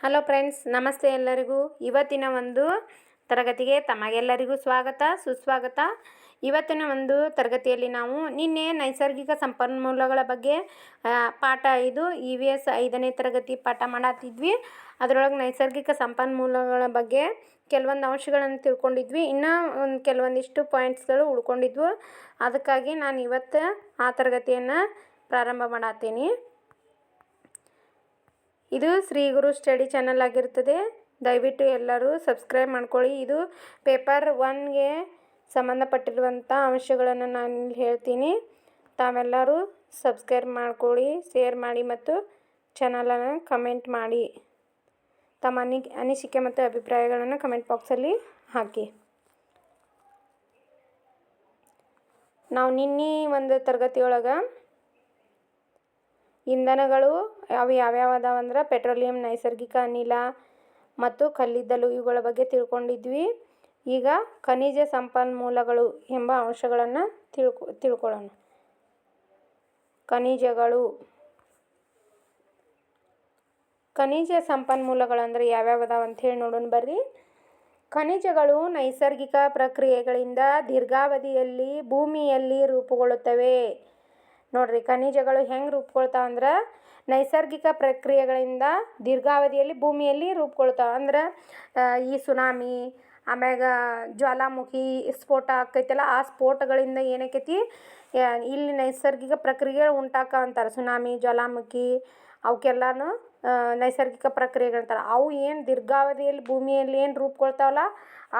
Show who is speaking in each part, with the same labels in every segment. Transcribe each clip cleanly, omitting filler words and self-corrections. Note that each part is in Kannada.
Speaker 1: ಹಲೋ ಫ್ರೆಂಡ್ಸ್, ನಮಸ್ತೆ ಎಲ್ಲರಿಗೂ. ಇವತ್ತಿನ ಒಂದು ತರಗತಿಗೆ ತಮಗೆಲ್ಲರಿಗೂ ಸ್ವಾಗತ ಸುಸ್ವಾಗತ. ಇವತ್ತಿನ ಒಂದು ತರಗತಿಯಲ್ಲಿ ನಾವು ನಿನ್ನೆ ನೈಸರ್ಗಿಕ ಸಂಪನ್ಮೂಲಗಳ ಬಗ್ಗೆ ಪಾಠ 5 EVS 5ನೇ ತರಗತಿ ಪಾಠ ಮಾಡತ್ತಿದ್ವಿ. ಅದರೊಳಗೆ ನೈಸರ್ಗಿಕ ಸಂಪನ್ಮೂಲಗಳ ಬಗ್ಗೆ ಕೆಲವೊಂದು ಅಂಶಗಳನ್ನು ತಿಳ್ಕೊಂಡಿದ್ವಿ. ಇನ್ನೂ ಕೆಲವೊಂದಿಷ್ಟು ಪಾಯಿಂಟ್ಸ್ಗಳು ಉಳ್ಕೊಂಡಿದ್ವು. ಅದಕ್ಕಾಗಿ ನಾನು ಇವತ್ತು ಆ ತರಗತಿಯನ್ನು ಪ್ರಾರಂಭ ಮಾಡತ್ತೀನಿ. ಇದು ಶ್ರೀ ಗುರು ಸ್ಟಡಿ ಚಾನಲ್ ಆಗಿರ್ತದೆ. ದಯವಿಟ್ಟು ಎಲ್ಲರೂ ಸಬ್ಸ್ಕ್ರೈಬ್ ಮಾಡ್ಕೊಳ್ಳಿ. ಇದು ಪೇಪರ್ 1ಗೆ ಸಂಬಂಧಪಟ್ಟಿರುವಂಥ ಅಂಶಗಳನ್ನು ನಾನು ಇಲ್ಲಿ ಹೇಳ್ತೀನಿ. ತಾವೆಲ್ಲರೂ ಸಬ್ಸ್ಕ್ರೈಬ್ ಮಾಡ್ಕೊಳ್ಳಿ, ಶೇರ್ ಮಾಡಿ ಮತ್ತು ಚಾನಲನ್ನು ಕಮೆಂಟ್ ಮಾಡಿ. ತಮ್ಮ ಅನಿಸಿಕೆ ಮತ್ತು ಅಭಿಪ್ರಾಯಗಳನ್ನು ಕಮೆಂಟ್ ಬಾಕ್ಸಲ್ಲಿ ಹಾಕಿ. ನಾವು ನಿನ್ನೆ ಒಂದು ತರಗತಿಯೊಳಗೆ ಇಂಧನಗಳು ಅವು ಯಾವ್ಯಾವ ಅದಾವಂದ್ರೆ ಪೆಟ್ರೋಲಿಯಂ, ನೈಸರ್ಗಿಕ ಅನಿಲ ಮತ್ತು ಕಲ್ಲಿದ್ದಲು ಇವುಗಳ ಬಗ್ಗೆ ತಿಳ್ಕೊಂಡಿದ್ವಿ. ಈಗ ಖನಿಜ ಸಂಪನ್ಮೂಲಗಳು ಎಂಬ ಅಂಶಗಳನ್ನು ತಿಳ್ಕೊಳ್ಳೋಣ. ಖನಿಜ ಸಂಪನ್ಮೂಲಗಳು ಅಂದರೆ ಯಾವ್ಯಾವ ಅದಾವ ಅಂಥೇಳಿ ನೋಡೋಣ ಬರ್ರಿ. ಖನಿಜಗಳು ನೈಸರ್ಗಿಕ ಪ್ರಕ್ರಿಯೆಗಳಿಂದ ದೀರ್ಘಾವಧಿಯಲ್ಲಿ ಭೂಮಿಯಲ್ಲಿ ರೂಪುಗೊಳ್ಳುತ್ತವೆ. ನೋಡ್ರಿ, ಖನಿಜಗಳು ಹೆಂಗೆ ರೂಪುಗೊಳ್ತಾವೆ ಅಂದ್ರೆ ನೈಸರ್ಗಿಕ ಪ್ರಕ್ರಿಯೆಗಳಿಂದ ದೀರ್ಘಾವಧಿಯಲ್ಲಿ ಭೂಮಿಯಲ್ಲಿ ರೂಪುಗೊಳ್ತಾವೆ. ಅಂದ್ರೆ ಈ ಸುನಾಮಿ, ಆಮ್ಯಾಗ ಜ್ವಾಲಾಮುಖಿ ಸ್ಫೋಟ ಆಕೈತಲ್ಲ, ಆ ಸ್ಫೋಟಗಳಿಂದ ಏನಾಕೈತಿ, ಇಲ್ಲಿ ನೈಸರ್ಗಿಕ ಪ್ರಕ್ರಿಯೆಗಳು ಉಂಟಾಕ ಅಂತಾರೆ. ಸುನಾಮಿ, ಜ್ವಾಲಾಮುಖಿ ಅವಕ್ಕೆಲ್ಲನೂ ನೈಸರ್ಗಿಕ ಪ್ರಕ್ರಿಯೆಗಳಂತಾರೆ. ಅವು ಏನು ದೀರ್ಘಾವಧಿಯಲ್ಲಿ ಭೂಮಿಯಲ್ಲಿ ಏನು ರೂಪುಗೊಳ್ತಾವಲ್ಲ,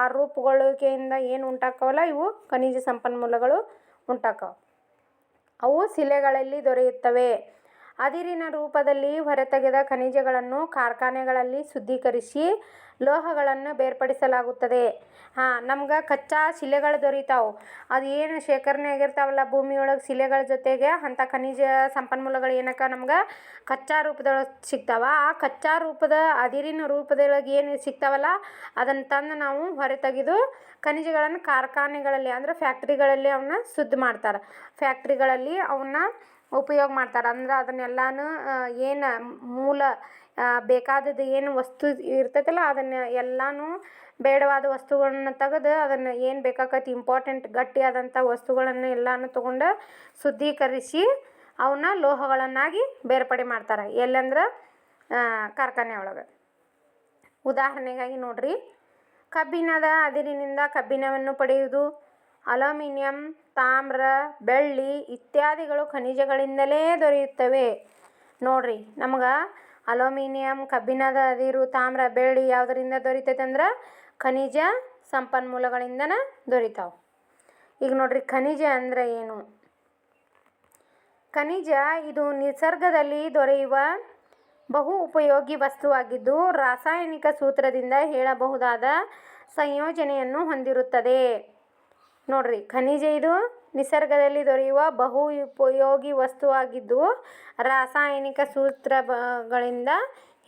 Speaker 1: ಆ ರೂಪುಗೊಳ್ಳುವಿಕೆಯಿಂದ ಏನು ಉಂಟಾಕವಲ್ಲ, ಇವು ಖನಿಜ ಸಂಪನ್ಮೂಲಗಳು ಉಂಟಾಕವು. ಅವು ಶಿಲೆಗಳಲ್ಲಿ ದೊರೆಯುತ್ತವೆ. ಅದಿರಿನ ರೂಪದಲ್ಲಿ ಹೊರತೆಗೆದ ಖನಿಜಗಳನ್ನು ಕಾರ್ಖಾನೆಗಳಲ್ಲಿ ಶುದ್ಧೀಕರಿಸಿ ಲೋಹಗಳನ್ನು ಬೇರ್ಪಡಿಸಲಾಗುತ್ತದೆ. ನಮ್ಗೆ ಕಚ್ಚಾ ಶಿಲೆಗಳು ದೊರೀತಾವೆ. ಅದು ಏನು ಶೇಖರಣೆ ಆಗಿರ್ತಾವಲ್ಲ ಭೂಮಿಯೊಳಗೆ ಶಿಲೆಗಳ ಜೊತೆಗೆ, ಅಂಥ ಖನಿಜ ಸಂಪನ್ಮೂಲಗಳು ಏನಕ್ಕೆ ನಮ್ಗೆ ಕಚ್ಚಾ ರೂಪದೊಳಗೆ ಸಿಗ್ತಾವ. ಆ ಕಚ್ಚಾ ರೂಪದ ಅದಿರಿನ ರೂಪದೊಳಗೆ ಏನು ಸಿಗ್ತಾವಲ್ಲ, ಅದನ್ನು ತಂದು ನಾವು ಹೊರತೆಗೆದು ಖನಿಜಗಳನ್ನು ಕಾರ್ಖಾನೆಗಳಲ್ಲಿ ಅಂದರೆ ಫ್ಯಾಕ್ಟ್ರಿಗಳಲ್ಲಿ ಅವನ್ನ ಶುದ್ಧ ಮಾಡ್ತಾರೆ. ಫ್ಯಾಕ್ಟ್ರಿಗಳಲ್ಲಿ ಅವನ್ನ ಉಪಯೋಗ ಮಾಡ್ತಾರೆ. ಅಂದ್ರೆ ಅದನ್ನೆಲ್ಲನೂ ಏನು ಮೂಲ ಬೇಕಾದದ್ದು ಏನು ವಸ್ತು ಇರ್ತೈತಲ್ಲ, ಅದನ್ನು ಎಲ್ಲನೂ ಬೇಡವಾದ ವಸ್ತುಗಳನ್ನ ತೆಗೆದು ಅದನ್ನು ಏನು ಬೇಕಾಗತ್ತೆ ಇಂಪಾರ್ಟೆಂಟ್ ಗಟ್ಟಿಯಾದಂಥ ವಸ್ತುಗಳನ್ನು ಎಲ್ಲನೂ ತೊಗೊಂಡು ಶುದ್ಧೀಕರಿಸಿ ಅವನ್ನ ಲೋಹಗಳನ್ನಾಗಿ ಬೇರ್ಪಡೆ ಮಾಡ್ತಾರೆ. ಎಲ್ಲಂದ್ರೆ ಕಾರ್ಖಾನೆ ಒಳಗೆ. ಉದಾಹರಣೆಗಾಗಿ ನೋಡ್ರಿ, ಕಬ್ಬಿಣದ ಅದಿರಿನಿಂದ ಕಬ್ಬಿಣವನ್ನು ಪಡೆಯುವುದು. ಅಲ್ಯೂಮಿನಿಯಂ, ತಾಮ್ರ, ಬೆಳ್ಳಿ ಇತ್ಯಾದಿಗಳು ಖನಿಜಗಳಿಂದಲೇ ದೊರೆಯುತ್ತವೆ. ನೋಡ್ರಿ, ನಮ್ಗೆ ಅಲ್ಯೂಮಿನಿಯಂ, ಕಬ್ಬಿಣದ ಅದಿರು, ತಾಮ್ರ, ಬೆಳ್ಳಿ ಯಾವುದರಿಂದ ದೊರೀತೈತೆ ಅಂದ್ರೆ ಖನಿಜ ಸಂಪನ್ಮೂಲಗಳಿಂದನೇ ದೊರೀತಾವೆ. ಈಗ ನೋಡ್ರಿ, ಖನಿಜ ಅಂದರೆ ಏನು? ಖನಿಜ ಇದು ನಿಸರ್ಗದಲ್ಲಿ ದೊರೆಯುವ ಬಹು ಉಪಯೋಗಿ ವಸ್ತುವಾಗಿದ್ದು ರಾಸಾಯನಿಕ ಸೂತ್ರದಿಂದ ಹೇಳಬಹುದಾದ ಸಂಯೋಜನೆಯನ್ನು ಹೊಂದಿರುತ್ತದೆ. ನೋಡ್ರಿ, ಖನಿಜ ಇದು ನಿಸರ್ಗದಲ್ಲಿ ದೊರೆಯುವ ಬಹು ಉಪಯೋಗಿ ವಸ್ತುವಾಗಿದ್ದು ರಾಸಾಯನಿಕ ಸೂತ್ರಗಳಿಂದ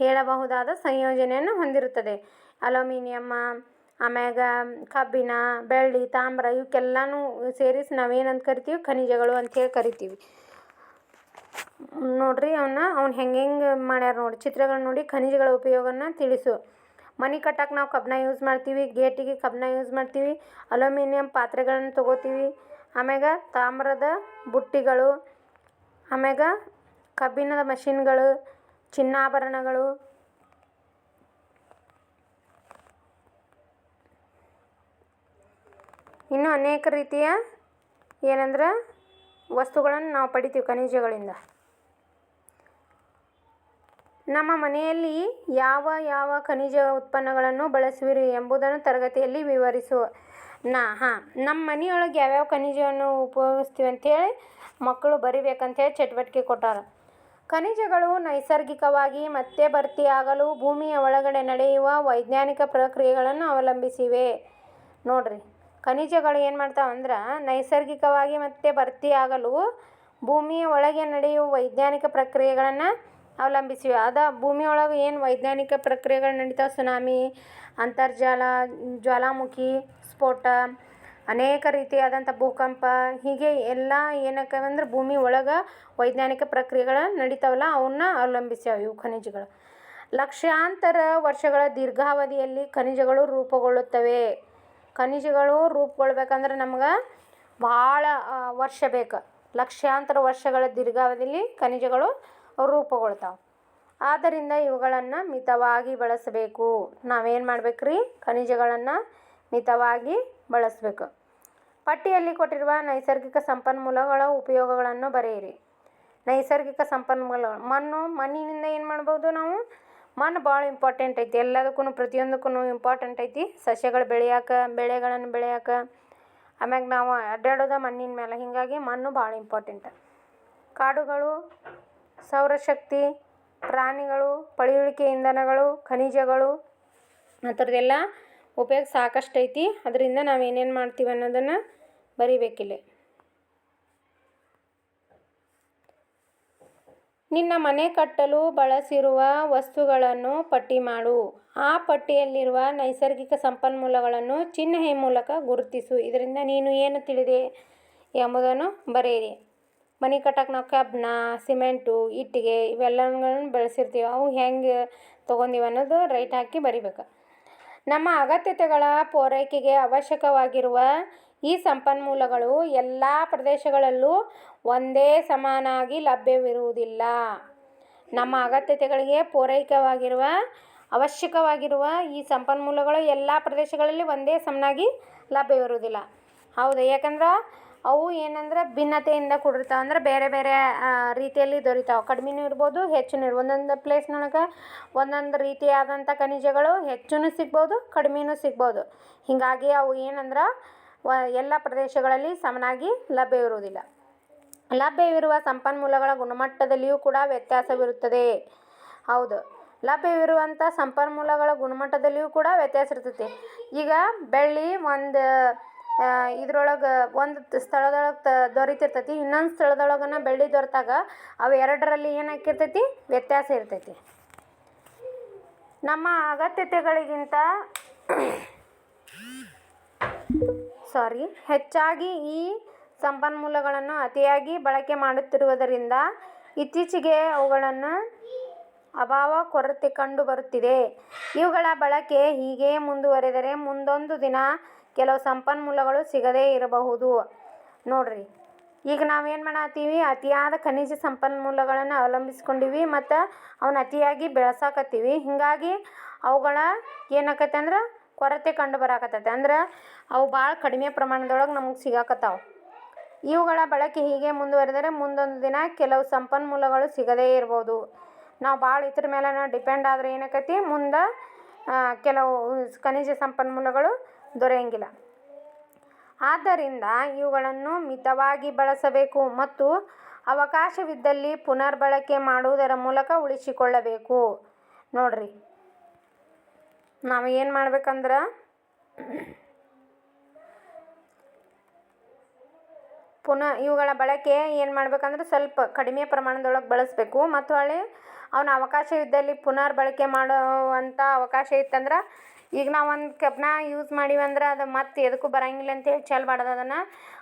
Speaker 1: ಹೇಳಬಹುದಾದ ಸಂಯೋಜನೆಯನ್ನು ಹೊಂದಿರುತ್ತದೆ. ಅಲ್ಯೂಮಿನಿಯಮ್, ಆಮ್ಯಾಗ ಕಬ್ಬಿಣ, ಬೆಳ್ಳಿ, ತಾಮ್ರ ಇವಕ್ಕೆಲ್ಲನೂ ಸೇರಿಸಿ ನಾವೇನಂತ ಕರಿತೀವಿ? ಖನಿಜಗಳು ಅಂಥೇಳಿ ಕರಿತೀವಿ. ನೋಡ್ರಿ, ಅವ್ನು ಹೆಂಗೆ ಮಾಡ್ಯಾರ ನೋಡಿ ಚಿತ್ರಗಳು ನೋಡಿ. ಖನಿಜಗಳ ಉಪಯೋಗನ ತಿಳಿಸು. ಮನೆ ಕಟ್ಟಕ್ಕೆ ನಾವು ಕಬ್ಬಣ ಯೂಸ್ ಮಾಡ್ತೀವಿ. ಗೇಟಿಗೆ ಕಬ್ಬಣ ಯೂಸ್ ಮಾಡ್ತೀವಿ. ಅಲ್ಯೂಮಿನಿಯಂ ಪಾತ್ರೆಗಳನ್ನು ತೊಗೋತೀವಿ. ಆಮ್ಯಾಗ ತಾಮ್ರದ ಬುಟ್ಟಿಗಳು, ಆಮ್ಯಾಗ ಕಬ್ಬಿಣದ ಮಷಿನ್ಗಳು, ಚಿನ್ನಾಭರಣಗಳು, ಇನ್ನೂ ಅನೇಕ ರೀತಿಯ ಏನಂದ್ರೆ ವಸ್ತುಗಳನ್ನು ನಾವು ಪಡಿತೀವಿ ಖನಿಜಗಳಿಂದ. ನಮ್ಮ ಮನೆಯಲ್ಲಿ ಯಾವ ಯಾವ ಖನಿಜ ಉತ್ಪನ್ನಗಳನ್ನು ಬಳಸುವಿರಿ ಎಂಬುದನ್ನು ತರಗತಿಯಲ್ಲಿ ವಿವರಿಸು. ನಮ್ಮ ಮನೆಯೊಳಗೆ ಯಾವ್ಯಾವ ಖನಿಜವನ್ನು ಉಪಯೋಗಿಸ್ತೀವಿ ಅಂಥೇಳಿ ಮಕ್ಕಳು ಬರಿಬೇಕಂತೇಳಿ ಚಟುವಟಿಕೆ ಕೊಟ್ಟಾರ. ಖನಿಜಗಳು ನೈಸರ್ಗಿಕವಾಗಿ ಮತ್ತೆ ಭರ್ತಿಯಾಗಲು ಭೂಮಿಯ ಒಳಗಡೆ ನಡೆಯುವ ವೈಜ್ಞಾನಿಕ ಪ್ರಕ್ರಿಯೆಗಳನ್ನು ಅವಲಂಬಿಸಿವೆ. ನೋಡ್ರಿ, ಖನಿಜಗಳು ಏನು ಮಾಡ್ತಾವಂದ್ರೆ ನೈಸರ್ಗಿಕವಾಗಿ ಮತ್ತೆ ಭರ್ತಿಯಾಗಲು ಭೂಮಿಯ ಒಳಗೆ ನಡೆಯುವ ವೈಜ್ಞಾನಿಕ ಪ್ರಕ್ರಿಯೆಗಳನ್ನು ಅವಲಂಬಿಸಿವೆ. ಭೂಮಿಯೊಳಗೆ ಏನು ವೈಜ್ಞಾನಿಕ ಪ್ರಕ್ರಿಯೆಗಳು ನಡೀತಾವೆ, ಸುನಾಮಿ, ಅಂತರ್ಜಾಲ, ಜ್ವಾಲಾಮುಖಿ ಸ್ಫೋಟ, ಅನೇಕ ರೀತಿಯಾದಂಥ ಭೂಕಂಪ, ಹೀಗೆ ಎಲ್ಲ ಏನಕ್ಕೆ ಅಂದ್ರೆ ಭೂಮಿ ಒಳಗೆ ವೈಜ್ಞಾನಿಕ ಪ್ರಕ್ರಿಯೆಗಳು ನಡೀತಾವಲ್ಲ ಅವನ್ನ ಅವಲಂಬಿಸ್ಯಾವ ಇವು ಖನಿಜಗಳು. ಲಕ್ಷಾಂತರ ವರ್ಷಗಳ ದೀರ್ಘಾವಧಿಯಲ್ಲಿ ಖನಿಜಗಳು ರೂಪುಗೊಳ್ಳುತ್ತವೆ. ಖನಿಜಗಳು ರೂಪುಗೊಳ್ಬೇಕಂದ್ರೆ ನಮ್ಗೆ ಭಾಳ ವರ್ಷ ಬೇಕು. ಲಕ್ಷಾಂತರ ವರ್ಷಗಳ ದೀರ್ಘಾವಧಿಯಲ್ಲಿ ಖನಿಜಗಳು ರೂಪುಗೊಳ್ತಾವೆ. ಆದ್ದರಿಂದ ಇವುಗಳನ್ನು ಮಿತವಾಗಿ ಬಳಸಬೇಕು. ನಾವೇನು ಮಾಡ್ಬೇಕ್ರಿ? ಖನಿಜಗಳನ್ನು ಮಿತವಾಗಿ ಬಳಸಬೇಕು. ಪಟ್ಟಿಯಲ್ಲಿ ಕೊಟ್ಟಿರುವ ನೈಸರ್ಗಿಕ ಸಂಪನ್ಮೂಲಗಳ ಉಪಯೋಗಗಳನ್ನು ಬರೆಯಿರಿ. ನೈಸರ್ಗಿಕ ಸಂಪನ್ಮೂಲಗಳು ಮಣ್ಣಿನಿಂದ ಏನು ಮಾಡ್ಬೋದು ನಾವು? ಮಣ್ಣು ಭಾಳ ಇಂಪಾರ್ಟೆಂಟ್ ಐತಿ. ಎಲ್ಲದಕ್ಕೂ ಪ್ರತಿಯೊಂದಕ್ಕೂ ಇಂಪಾರ್ಟೆಂಟ್ ಐತಿ. ಸಸ್ಯಗಳು ಬೆಳೆಗಳನ್ನು ಬೆಳೆಯೋಕೆ, ಆಮ್ಯಾಗ ನಾವು ಅಡ್ಡಾಡೋದು ಮಣ್ಣಿನ ಮೇಲೆ. ಹೀಗಾಗಿ ಮಣ್ಣು ಭಾಳ ಇಂಪಾರ್ಟೆಂಟ್. ಕಾಡುಗಳು, ಸೌರಶಕ್ತಿ, ಪ್ರಾಣಿಗಳು, ಪಳೆಯುಳಿಕೆ ಇಂಧನಗಳು, ಖನಿಜಗಳು ಆ ಥರದ್ದೆಲ್ಲ ಉಪಯೋಗ ಸಾಕಷ್ಟು ಐತಿ. ಅದರಿಂದ ನಾವು ಏನೇನು ಮಾಡ್ತೀವಿ ಅನ್ನೋದನ್ನು ಬರಿಬೇಕಿಲ್ಲಿ. ನಿನ್ನ ಮನೆ ಕಟ್ಟಲು ಬಳಸಿರುವ ವಸ್ತುಗಳನ್ನು ಪಟ್ಟಿ ಮಾಡು. ಆ ಪಟ್ಟಿಯಲ್ಲಿರುವ ನೈಸರ್ಗಿಕ ಸಂಪನ್ಮೂಲಗಳನ್ನು ಚಿಹ್ನೆಯ ಮೂಲಕ ಗುರುತಿಸು. ಇದರಿಂದ ನೀನು ಏನು ತಿಳಿದೆ ಎಂಬುದನ್ನು ಬರೆಯಿರಿ. ಮನೆ ಕಟ್ಟಕ್ಕೆ ನಾವು ಕಬ್ಬಣ, ಸಿಮೆಂಟು, ಇಟ್ಟಿಗೆ ಇವೆಲ್ಲಗಳನ್ನು ಬೆಳೆಸಿರ್ತೀವಿ. ಅವು ಹೆಂಗೆ ತೊಗೊಂಡಿವಿ ಅನ್ನೋದು ರೈಟ್ ಹಾಕಿ ಬರಿಬೇಕು. ನಮ್ಮ ಅಗತ್ಯತೆಗಳ ಪೂರೈಕೆಗೆ ಅವಶ್ಯಕವಾಗಿರುವ ಈ ಸಂಪನ್ಮೂಲಗಳು ಎಲ್ಲ ಪ್ರದೇಶಗಳಲ್ಲೂ ಒಂದೇ ಸಮಾನಾಗಿ ಲಭ್ಯವಿರುವುದಿಲ್ಲ. ನಮ್ಮ ಅಗತ್ಯತೆಗಳಿಗೆ ಅವಶ್ಯಕವಾಗಿರುವ ಈ ಸಂಪನ್ಮೂಲಗಳು ಎಲ್ಲ ಪ್ರದೇಶಗಳಲ್ಲಿ ಒಂದೇ ಸಮನಾಗಿ ಲಭ್ಯವಿರುವುದಿಲ್ಲ. ಹೌದು, ಯಾಕಂದ್ರೆ ಅವು ಏನಂದ್ರೆ ಭಿನ್ನತೆಯಿಂದ ಕೂಡಿರ್ತಾವೆ. ಅಂದ್ರೆ ಬೇರೆ ಬೇರೆ ರೀತಿಯಲ್ಲಿ ದೊರೀತಾವೆ. ಕಡಿಮೆನೂ ಇರ್ಬೋದು, ಹೆಚ್ಚೂ ಒಂದೊಂದು ಪ್ಲೇಸ್ನೊಳಗೆ ಒಂದೊಂದು ರೀತಿಯಾದಂಥ ಖನಿಜಗಳು ಹೆಚ್ಚೂ ಸಿಗ್ಬೋದು, ಕಡಿಮೆನೂ ಸಿಗ್ಬೋದು. ಹೀಗಾಗಿ ಅವು ಏನಂದ್ರೆ ಎಲ್ಲ ಪ್ರದೇಶಗಳಲ್ಲಿ ಸಮನಾಗಿ ಲಭ್ಯವಿರುವುದಿಲ್ಲ. ಲಭ್ಯವಿರುವ ಸಂಪನ್ಮೂಲಗಳ ಗುಣಮಟ್ಟದಲ್ಲಿಯೂ ಕೂಡ ವ್ಯತ್ಯಾಸವಿರುತ್ತದೆ. ಹೌದು, ಲಭ್ಯವಿರುವಂಥ ಸಂಪನ್ಮೂಲಗಳ ಗುಣಮಟ್ಟದಲ್ಲಿಯೂ ಕೂಡ ವ್ಯತ್ಯಾಸ ಇರ್ತೈತಿ. ಈಗ ಬೆಳ್ಳಿ ಇದ್ರೊಳಗೆ ಒಂದು ಸ್ಥಳದೊಳಗೆ ದೊರೀತಿರ್ತೈತಿ, ಇನ್ನೊಂದು ಸ್ಥಳದೊಳಗನ ಬೆಳ್ಳಿ ದೊರೆತಾಗ ಅವು ಎರಡರಲ್ಲಿ ಏನಾಕಿರ್ತೈತಿ? ವ್ಯತ್ಯಾಸ ಇರ್ತೈತಿ. ನಮ್ಮ ಅಗತ್ಯತೆಗಳಿಗಿಂತ ಹೆಚ್ಚಾಗಿ ಈ ಸಂಪನ್ಮೂಲಗಳನ್ನು ಅತಿಯಾಗಿ ಬಳಕೆ ಮಾಡುತ್ತಿರುವುದರಿಂದ ಇತ್ತೀಚೆಗೆ ಅವುಗಳನ್ನು ಕೊರತೆ ಕಂಡು ಬರುತ್ತಿದೆ. ಇವುಗಳ ಬಳಕೆ ಹೀಗೆ ಮುಂದುವರೆದರೆ ಮುಂದೊಂದು ದಿನ ಕೆಲವು ಸಂಪನ್ಮೂಲಗಳು ಸಿಗದೇ ಇರಬಹುದು. ನೋಡ್ರಿ, ಈಗ ನಾವೇನು ಮಾಡತ್ತೀವಿ? ಅತಿಯಾದ ಖನಿಜ ಸಂಪನ್ಮೂಲಗಳನ್ನು ಅವಲಂಬಿಸ್ಕೊಂಡಿವಿ ಮತ್ತು ಅವನ್ನ ಅತಿಯಾಗಿ ಬೆಳೆಸಾಕತ್ತೀವಿ. ಹೀಗಾಗಿ ಅವುಗಳ ಏನಾಕತ್ತೆ ಅಂದ್ರೆ ಕೊರತೆ ಕಂಡು ಬರಾಕತ್ತೈತೆ. ಅಂದ್ರೆ ಅವು ಭಾಳ ಕಡಿಮೆ ಪ್ರಮಾಣದೊಳಗೆ ನಮಗೆ ಸಿಗಾಕತ್ತಾವೆ. ಇವುಗಳ ಬಳಕೆ ಹೀಗೆ ಮುಂದುವರೆದರೆ ಮುಂದೊಂದು ದಿನ ಕೆಲವು ಸಂಪನ್ಮೂಲಗಳು ಸಿಗದೇ ಇರ್ಬೋದು. ನಾವು ಭಾಳ ಇದ್ರ ಮೇಲೆ ಡಿಪೆಂಡ್ ಆದರೆ ಏನಾಕೈತಿ? ಮುಂದೆ ಕೆಲವು ಖನಿಜ ಸಂಪನ್ಮೂಲಗಳು ದೊರೆಯಂಗಿಲ್ಲ. ಆದ್ದರಿಂದ ಇವುಗಳನ್ನು ಮಿತವಾಗಿ ಬಳಸಬೇಕು ಮತ್ತು ಅವಕಾಶವಿದ್ದಲ್ಲಿ ಪುನರ್ಬಳಕೆ ಮಾಡುವುದರ ಮೂಲಕ ಉಳಿಸಿಕೊಳ್ಳಬೇಕು. ನೋಡ್ರಿ, ನಾವು ಏನು ಮಾಡ್ಬೇಕಂದ್ರೆ ಇವುಗಳ ಬಳಕೆ ಏನು ಮಾಡ್ಬೇಕಂದ್ರೆ ಸ್ವಲ್ಪ ಕಡಿಮೆ ಪ್ರಮಾಣದೊಳಗೆ ಬಳಸಬೇಕು. ಮತ್ತು ಅವನ ಅವಕಾಶವಿದ್ದಲ್ಲಿ ಪುನರ್ಬಳಕೆ ಮಾಡುವಂಥ ಅವಕಾಶ ಇತ್ತಂದ್ರೆ, ಈಗ ನಾವು ಒಂದು ಕಬ್ಬನ್ನ ಯೂಸ್ ಮಾಡೀವಂದ್ರೆ ಅದು ಮತ್ತೆ ಎದಕ್ಕೂ ಬರೋಂಗಿಲ್ಲ ಅಂತೇಳಿ ಚೆಲ್ಬಾರ್ದು. ಅದನ್ನು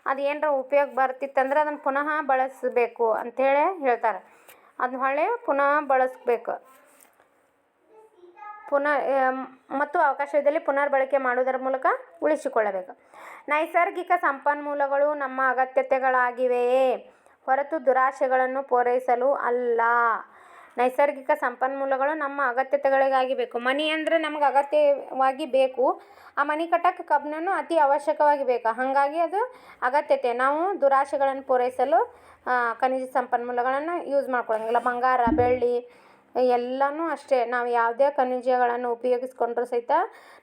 Speaker 1: ಅದು ಏನರ ಉಪಯೋಗ ಬರ್ತಿತ್ತಂದ್ರೆ ಅದನ್ನು ಪುನಃ ಬಳಸಬೇಕು ಅಂಥೇಳಿ ಹೇಳ್ತಾರೆ. ಅದನ್ನ ಪುನಃ ಬಳಸಬೇಕು. ಮತ್ತು ಅವಕಾಶವಿದ್ದಲ್ಲಿ ಪುನರ್ಬಳಕೆ ಮಾಡುವುದರ ಮೂಲಕ ಉಳಿಸಿಕೊಳ್ಳಬೇಕು. ನೈಸರ್ಗಿಕ ಸಂಪನ್ಮೂಲಗಳು ನಮ್ಮ ಅಗತ್ಯತೆಗಳಾಗಿವೆಯೇ ಹೊರತು ದುರಾಶೆಗಳನ್ನು ಪೂರೈಸಲು ಅಲ್ಲ. ನೈಸರ್ಗಿಕ ಸಂಪನ್ಮೂಲಗಳು ನಮ್ಮ ಅಗತ್ಯತೆಗಳಿಗಾಗಿ ಬೇಕು. ಮನೆ ಅಂದರೆ ನಮ್ಗೆ ಅಗತ್ಯವಾಗಿ ಬೇಕು. ಆ ಮನೆ ಕಟ್ಟಕ್ಕೆ ಕಬ್ಬನ್ನು ಅತಿ ಅವಶ್ಯಕವಾಗಿ ಬೇಕು. ಹಾಗಾಗಿ ಅದು ಅಗತ್ಯತೆ. ನಾವು ದುರಾಶೆಗಳನ್ನು ಪೂರೈಸಲು ಖನಿಜ ಸಂಪನ್ಮೂಲಗಳನ್ನು ಯೂಸ್ ಮಾಡ್ಕೊಳಂಗಿಲ್ಲ. ಬಂಗಾರ, ಬೆಳ್ಳಿ ಎಲ್ಲನೂ ಅಷ್ಟೇ. ನಾವು ಯಾವುದೇ ಖನಿಜಗಳನ್ನು ಉಪಯೋಗಿಸ್ಕೊಂಡ್ರೂ ಸಹಿತ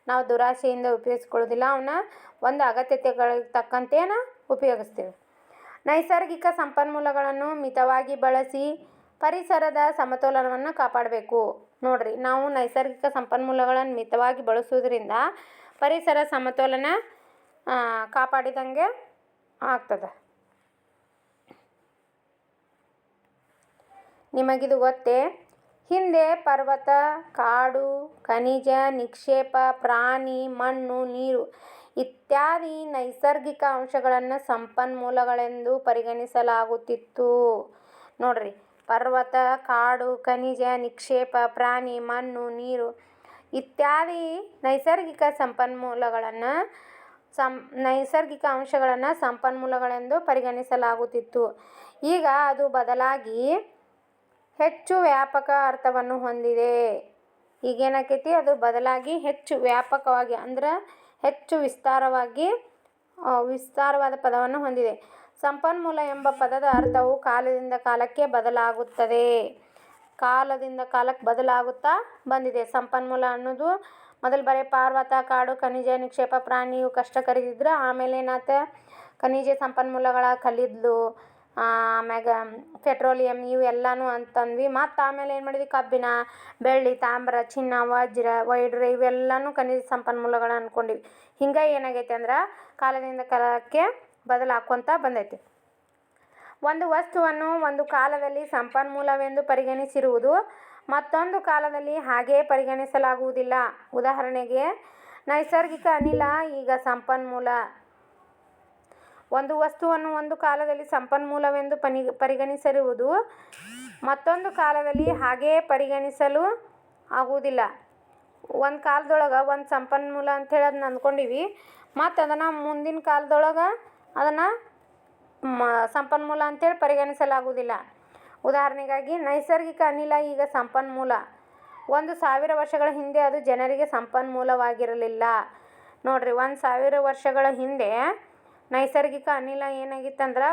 Speaker 1: ನಾವು ದುರಾಸೆಯಿಂದ ಉಪಯೋಗಿಸ್ಕೊಳ್ಳೋದಿಲ್ಲ. ಅವನ್ನ ಒಂದು ಅಗತ್ಯತೆಗಳಿಗೆ ತಕ್ಕಂತೆ ಉಪಯೋಗಿಸ್ತೀವಿ. ನೈಸರ್ಗಿಕ ಸಂಪನ್ಮೂಲಗಳನ್ನು ಮಿತವಾಗಿ ಬಳಸಿ ಪರಿಸರದ ಸಮತೋಲನವನ್ನು ಕಾಪಾಡಬೇಕು. ನೋಡ್ರಿ, ನಾವು ನೈಸರ್ಗಿಕ ಸಂಪನ್ಮೂಲಗಳನ್ನು ಮಿತವಾಗಿ ಬಳಸೋದ್ರಿಂದ ಪರಿಸರ ಸಮತೋಲನ ಕಾಪಾಡಿದಂಗೆ ಆಗ್ತದೆ. ನಿಮಗಿದು ಗೊತ್ತೇ? ಹಿಂದೆ ಪರ್ವತ, ಕಾಡು, ಖನಿಜ, ನಿಕ್ಷೇಪ, ಪ್ರಾಣಿ, ಮಣ್ಣು, ನೀರು ಇತ್ಯಾದಿ ನೈಸರ್ಗಿಕ ಅಂಶಗಳನ್ನು ಸಂಪನ್ಮೂಲಗಳೆಂದು ಪರಿಗಣಿಸಲಾಗುತ್ತಿತ್ತು. ನೋಡ್ರಿ, ಪರ್ವತ, ಕಾಡು, ಖನಿಜ, ನಿಕ್ಷೇಪ, ಪ್ರಾಣಿ, ಮಣ್ಣು, ನೀರು ಇತ್ಯಾದಿ ನೈಸರ್ಗಿಕ ಅಂಶಗಳನ್ನು ಸಂಪನ್ಮೂಲಗಳೆಂದು ಪರಿಗಣಿಸಲಾಗುತ್ತಿತ್ತು. ಈಗ ಅದು ಬದಲಾಗಿ ಹೆಚ್ಚು ವ್ಯಾಪಕ ಅರ್ಥವನ್ನು ಹೊಂದಿದೆ. ಈಗೇನಾಕೈತಿ, ಅದು ಬದಲಾಗಿ ಹೆಚ್ಚು ವ್ಯಾಪಕವಾಗಿ ಅಂದ್ರೆ ಹೆಚ್ಚು ವಿಸ್ತಾರವಾದ ಪದವನ್ನು ಹೊಂದಿದೆ. ಸಂಪನ್ಮೂಲ ಎಂಬ ಪದದ ಅರ್ಥವು ಕಾಲದಿಂದ ಕಾಲಕ್ಕೆ ಬದಲಾಗುತ್ತದೆ. ಕಾಲದಿಂದ ಕಾಲಕ್ಕೆ ಬದಲಾಗುತ್ತಾ ಬಂದಿದೆ. ಸಂಪನ್ಮೂಲ ಅನ್ನೋದು ಮೊದಲು ಬರೀ ಪರ್ವತ, ಕಾಡು, ಖನಿಜ, ನಿಕ್ಷೇಪ, ಪ್ರಾಣಿ ಇವು ಕಷ್ಟ ಕರೀತಿದ್ರು. ಆಮೇಲೆ ಏನಾತ, ಖನಿಜ ಸಂಪನ್ಮೂಲಗಳ ಕಲ್ಲಿದ್ದಲು, ಆಮ್ಯಾಗ ಪೆಟ್ರೋಲಿಯಂ ಇವು ಎಲ್ಲನೂ ಅಂತಂದ್ವಿ. ಮತ್ತು ಆಮೇಲೆ ಏನು ಮಾಡಿದ್ವಿ, ಕಬ್ಬಿಣ, ಬೆಳ್ಳಿ, ತಾಮ್ರ, ಚಿನ್ನ, ವಜ್ರ, ವೈಡೂರ್ಯ ಇವೆಲ್ಲನೂ ಖನಿಜ ಸಂಪನ್ಮೂಲಗಳು ಅಂದ್ಕೊಂಡಿವಿ. ಹಿಂಗೆ ಏನಾಗೈತೆ ಅಂದ್ರೆ ಕಾಲದಿಂದ ಕಾಲಕ್ಕೆ ಬದಲಾಗ್ಕೊಂತ ಬಂದೈತಿ. ಒಂದು ವಸ್ತುವನ್ನು ಒಂದು ಕಾಲದಲ್ಲಿ ಸಂಪನ್ಮೂಲವೆಂದು ಪರಿಗಣಿಸಿರುವುದು ಮತ್ತೊಂದು ಕಾಲದಲ್ಲಿ ಹಾಗೆಯೇ ಪರಿಗಣಿಸಲಾಗುವುದಿಲ್ಲ. ಉದಾಹರಣೆಗೆ, ನೈಸರ್ಗಿಕ ಅನಿಲ ಈಗ ಸಂಪನ್ಮೂಲ. ಒಂದು ವಸ್ತುವನ್ನು ಒಂದು ಕಾಲದಲ್ಲಿ ಸಂಪನ್ಮೂಲವೆಂದು ಪರಿಗಣಿಸಿರುವುದು ಮತ್ತೊಂದು ಕಾಲದಲ್ಲಿ ಹಾಗೆಯೇ ಪರಿಗಣಿಸಲು ಆಗುವುದಿಲ್ಲ. ಒಂದು ಕಾಲದೊಳಗೆ ಒಂದು ಸಂಪನ್ಮೂಲ ಅಂಥೇಳಿ ಅದನ್ನ ಅಂದ್ಕೊಂಡಿವಿ, ಮತ್ತು ಅದನ್ನು ಮುಂದಿನ ಕಾಲದೊಳಗೆ ಅದನ್ನು ಸಂಪನ್ಮೂಲ ಅಂತೇಳಿ ಪರಿಗಣಿಸಲಾಗುವುದಿಲ್ಲ. ಉದಾಹರಣೆಗಾಗಿ, ನೈಸರ್ಗಿಕ ಅನಿಲ ಈಗ ಸಂಪನ್ಮೂಲ. 1000 ವರ್ಷಗಳ ಹಿಂದೆ ಅದು ಜನರಿಗೆ ಸಂಪನ್ಮೂಲವಾಗಿರಲಿಲ್ಲ. ನೋಡ್ರಿ, 1000 ವರ್ಷಗಳ ಹಿಂದೆ ನೈಸರ್ಗಿಕ ಅನಿಲ ಏನಾಗಿತ್ತಂದ್ರೆ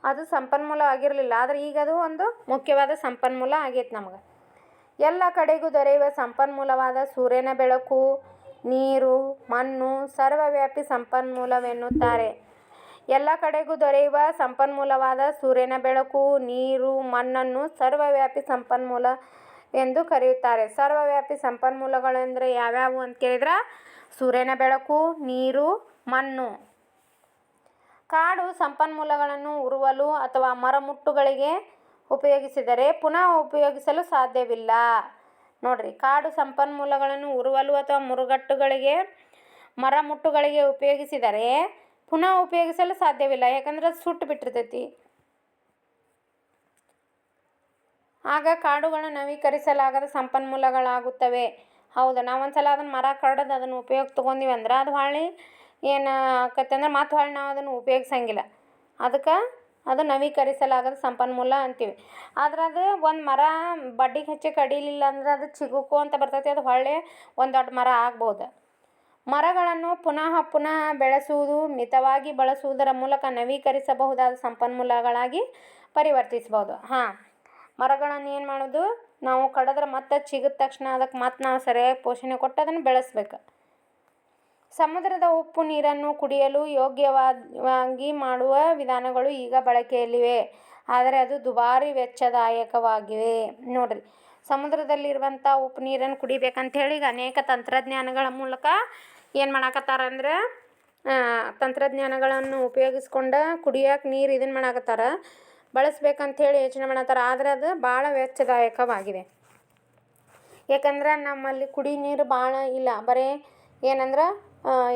Speaker 1: ಅದು ಸಂಪನ್ಮೂಲ ಆಗಿರಲಿಲ್ಲ. ಆದರೆ ಈಗ ಅದು ಒಂದು ಮುಖ್ಯವಾದ ಸಂಪನ್ಮೂಲ ಆಗೈತೆ ನಮ್ಗೆ. ಎಲ್ಲ ಕಡೆಗೂ ದೊರೆಯುವ ಸಂಪನ್ಮೂಲವಾದ ಸೂರ್ಯನ ಬೆಳಕು, ನೀರು, ಮಣ್ಣು ಸರ್ವವ್ಯಾಪಿ ಸಂಪನ್ಮೂಲವೆನ್ನುತ್ತಾರೆ. ಎಲ್ಲ ಕಡೆಗೂ ದೊರೆಯುವ ಸಂಪನ್ಮೂಲವಾದ ಸೂರ್ಯನ ಬೆಳಕು, ನೀರು, ಮಣ್ಣನ್ನು ಸರ್ವವ್ಯಾಪಿ ಸಂಪನ್ಮೂಲ ಎಂದು ಕರೆಯುತ್ತಾರೆ. ಸರ್ವವ್ಯಾಪಿ ಸಂಪನ್ಮೂಲಗಳೆಂದರೆ ಯಾವ್ಯಾವು ಅಂತ ಕೇಳಿದ್ರೆ ಸೂರ್ಯನ ಬೆಳಕು, ನೀರು, ಮಣ್ಣು. ಕಾಡು ಸಂಪನ್ಮೂಲಗಳನ್ನು ಉರುವಲು ಅಥವಾ ಮರಮುಟ್ಟುಗಳಿಗೆ ಉಪಯೋಗಿಸಿದರೆ ಪುನಃ ಉಪಯೋಗಿಸಲು ಸಾಧ್ಯವಿಲ್ಲ. ನೋಡ್ರಿ, ಕಾಡು ಸಂಪನ್ಮೂಲಗಳನ್ನು ಉರುವಲು ಅಥವಾ ಮರಮುಟ್ಟುಗಳಿಗೆ ಉಪಯೋಗಿಸಿದರೆ ಪುನಃ ಉಪಯೋಗಿಸಲು ಸಾಧ್ಯವಿಲ್ಲ. ಯಾಕಂದ್ರೆ ಅದು ಸುಟ್ಟು ಬಿಟ್ಟಿರ್ತೈತಿ. ಆಗ ಕಾಡುಗಳು ನವೀಕರಿಸಲಾಗದ ಸಂಪನ್ಮೂಲಗಳಾಗುತ್ತವೆ. ಹೌದು, ನಾವೊಂದ್ಸಲ ಅದನ್ನು ಮರ ಕಡ್ದು ಅದನ್ನು ಉಪಯೋಗ ತೊಗೊಂಡಿವಿ ಅಂದ್ರೆ ಅದು ಹೊಳ್ಳಿ ಏನು ಆಕತ್ತೆ ಅಂದ್ರೆ ಮತ್ತೆ ಹೊಳ್ಳಿ ನಾವು ಅದನ್ನು ಉಪಯೋಗಿಸಂಗಿಲ್ಲ. ಅದಕ್ಕೆ ಅದು ನವೀಕರಿಸಲಾಗದ ಸಂಪನ್ಮೂಲ ಅಂತೀವಿ. ಆದ್ರೆ ಅದು ಒಂದು ಮರ ಬಡ್ಡಿಗೆ ಹಚ್ಚಿ ಕಡಿಲಿಲ್ಲ ಅಂದ್ರೆ ಅದು ಚಿಗುಕು ಅಂತ ಬರ್ತೈತಿ. ಅದು ಹೊಳ್ಳಿ ಒಂದು ದೊಡ್ಡ ಮರ ಆಗ್ಬೋದು. ಮರಗಳನ್ನು ಪುನಃ ಬೆಳೆಸುವುದು, ಮಿತವಾಗಿ ಬಳಸುವುದರ ಮೂಲಕ ನವೀಕರಿಸಬಹುದಾದ ಸಂಪನ್ಮೂಲಗಳಾಗಿ ಪರಿವರ್ತಿಸಬಹುದು. ಮರಗಳನ್ನು ಏನು ಮಾಡೋದು, ನಾವು ಕಡಿದ್ರೆ ಮತ್ತೆ ಚಿಗಿದ ತಕ್ಷಣ ಅದಕ್ಕೆ ಮತ್ತೆ ನಾವು ಸರಿಯಾಗಿ ಪೋಷಣೆ ಕೊಟ್ಟು ಅದನ್ನು ಬೆಳೆಸ್ಬೇಕು. ಸಮುದ್ರದ ಉಪ್ಪು ನೀರನ್ನು ಕುಡಿಯಲು ಯೋಗ್ಯವಾಗಿ ಮಾಡುವ ವಿಧಾನಗಳು ಈಗ ಬಳಕೆಯಲ್ಲಿವೆ. ಆದರೆ ಅದು ದುಬಾರಿ ವೆಚ್ಚದಾಯಕವಾಗಿವೆ. ನೋಡ್ರಿ, ಸಮುದ್ರದಲ್ಲಿರುವಂಥ ಉಪ್ಪು ನೀರನ್ನು ಕುಡಿಬೇಕಂಥೇಳಿ ಈಗ ಅನೇಕ ತಂತ್ರಜ್ಞಾನಗಳ ಮೂಲಕ ಏನು ಮಾಡಾಕತ್ತಾರ ಅಂದ್ರೆ ತಂತ್ರಜ್ಞಾನಗಳನ್ನು ಉಪಯೋಗಿಸ್ಕೊಂಡು ಕುಡಿಯೋಕೆ ನೀರು ಇದನ್ನು ಮಾಡಾಕತ್ತಾರ, ಬಳಸ್ಬೇಕಂಥೇಳಿ ಯೋಚನೆ ಮಾಡತ್ತಾರ. ಆದರೆ ಅದು ಭಾಳ ವೆಚ್ಚದಾಯಕವಾಗಿದೆ. ಯಾಕಂದ್ರೆ ನಮ್ಮಲ್ಲಿ ಕುಡಿ ನೀರು ಭಾಳ ಇಲ್ಲ. ಬರೀ ಏನಂದ್ರೆ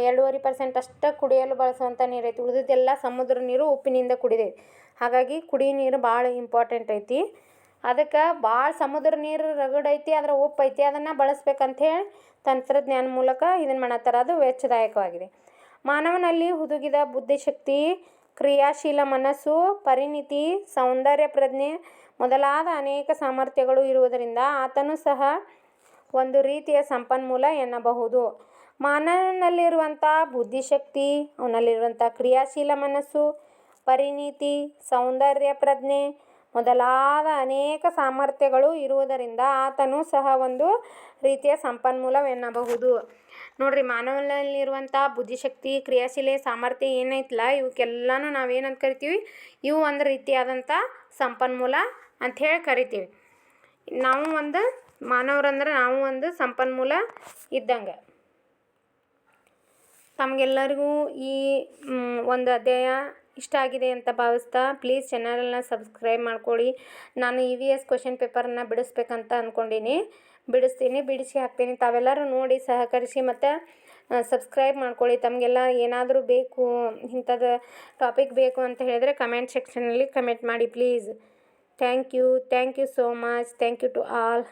Speaker 1: 2.5% ಅಷ್ಟೇ ಕುಡಿಯಲು ಬಳಸುವಂಥ ನೀರು ಐತಿ. ಉಳಿದಿದ್ದೆಲ್ಲ ಸಮುದ್ರ ನೀರು ಉಪ್ಪಿನಿಂದ ಕುಡಿದೈತಿ. ಹಾಗಾಗಿ ಕುಡಿ ನೀರು ಭಾಳ ಇಂಪಾರ್ಟೆಂಟ್ ಐತಿ. ಅದಕ್ಕೆ ಭಾಳ ಸಮುದ್ರ ನೀರು ರಗಡೈತಿ, ಅದರ ಉಪ್ಪು ಐತಿ, ಅದನ್ನು ಬಳಸ್ಬೇಕಂಥೇಳಿ ತಂತ್ರಜ್ಞಾನ ಮೂಲಕ ಇದನ್ನು ಮಾಡತ್ತಾರ. ಅದು ವೆಚ್ಚದಾಯಕವಾಗಿದೆ. ಮಾನವನಲ್ಲಿ ಹುದುಗಿದ ಬುದ್ಧಿಶಕ್ತಿ, ಕ್ರಿಯಾಶೀಲ ಮನಸ್ಸು, ಪರಿಣಿತಿ, ಸೌಂದರ್ಯ ಪ್ರಜ್ಞೆ ಮೊದಲಾದ ಅನೇಕ ಸಾಮರ್ಥ್ಯಗಳು ಇರುವುದರಿಂದ ಆತನು ಸಹ ಒಂದು ರೀತಿಯ ಸಂಪನ್ಮೂಲ ಎನ್ನಬಹುದು. ಮಾನವನಲ್ಲಿರುವಂಥ ಬುದ್ಧಿಶಕ್ತಿ, ಅವನಲ್ಲಿರುವಂಥ ಕ್ರಿಯಾಶೀಲ ಮನಸ್ಸು, ಪರಿಣಿತಿ, ಸೌಂದರ್ಯ ಪ್ರಜ್ಞೆ ಮೊದಲಾದ ಅನೇಕ ಸಾಮರ್ಥ್ಯಗಳು ಇರುವುದರಿಂದ ಆತನು ಸಹ ಒಂದು ರೀತಿಯ ಸಂಪನ್ಮೂಲವೆನ್ನಬಹುದು. ನೋಡ್ರಿ, ಮಾನವನಲ್ಲಿರುವಂಥ ಬುದ್ಧಿಶಕ್ತಿ, ಕ್ರಿಯಾಶೀಲ ಸಾಮರ್ಥ್ಯ ಏನೈತಲ್ಲ ಇವಕ್ಕೆಲ್ಲನೂ ನಾವೇನಂತ ಕರಿತೀವಿ, ಇವು ಒಂದು ರೀತಿಯಾದಂಥ ಸಂಪನ್ಮೂಲ ಅಂಥೇಳಿ ಕರಿತೀವಿ. ನಾವು ಒಂದು ಮಾನವರಂದ್ರೆ ನಾವು ಒಂದು ಸಂಪನ್ಮೂಲ ಇದ್ದಂಗೆ. ತಮಗೆಲ್ಲರಿಗೂ ಈ ಒಂದು ಅಧ್ಯಾಯ ಇಷ್ಟ ಆಗಿದೆ ಅಂತ ಭಾವಿಸ್ತಾ ಪ್ಲೀಸ್ ಚಾನಲನ್ನು ಸಬ್ಸ್ಕ್ರೈಬ್ ಮಾಡ್ಕೊಳ್ಳಿ. ನಾನು EVS ಕ್ವೆಶ್ಚನ್ ಪೇಪರನ್ನು ಬಿಡಿಸ್ಬೇಕಂತ ಅಂದ್ಕೊಂಡೀನಿ. ಬಿಡಿಸಿ ಹಾಕ್ತೀನಿ. ತಾವೆಲ್ಲರೂ ನೋಡಿ ಸಹಕರಿಸಿ ಮತ್ತು ಸಬ್ಸ್ಕ್ರೈಬ್ ಮಾಡ್ಕೊಳ್ಳಿ. ತಮಗೆಲ್ಲ ಏನಾದರೂ ಬೇಕು, ಇಂಥದ್ದು ಟಾಪಿಕ್ ಬೇಕು ಅಂತ ಹೇಳಿದ್ರೆ ಕಮೆಂಟ್ ಸೆಕ್ಷನಲ್ಲಿ ಕಮೆಂಟ್ ಮಾಡಿ please. Thank you so much. Thank you to all.